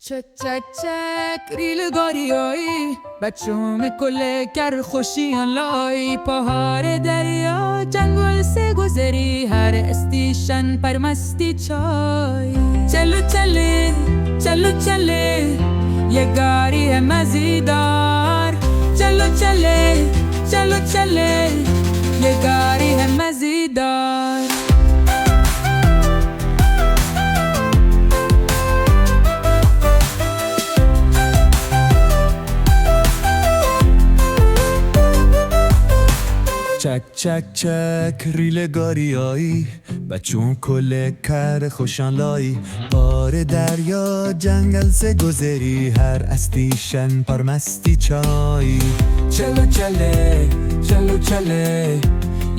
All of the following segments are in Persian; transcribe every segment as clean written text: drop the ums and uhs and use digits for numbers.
چک چک چک ریلگاریایی بچوم کل کر خوشیان لای پاهار دریا جنگل سے گذری هر استیشن پر مستی چای چلو چله چلو چله یه گاری ہے مزیدار چلو چله چلو چله یه گاری ہے مزیدار چک چک چک ریلگاریایی بچون کل کر خوشان لایی بار دریا جنگل سے گذری هر استیشن پر مستی چای چلو چله چلو چله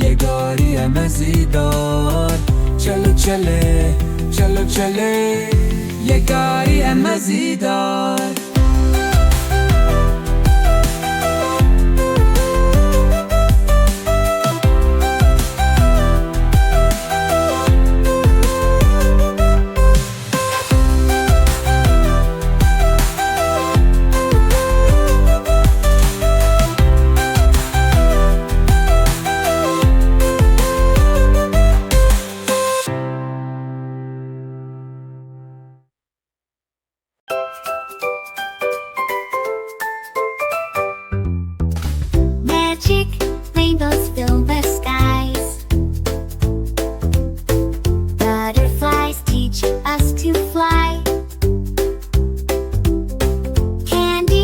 یه گاری مزیدار چلو چله چلو چله یه گاری مزیدار Magic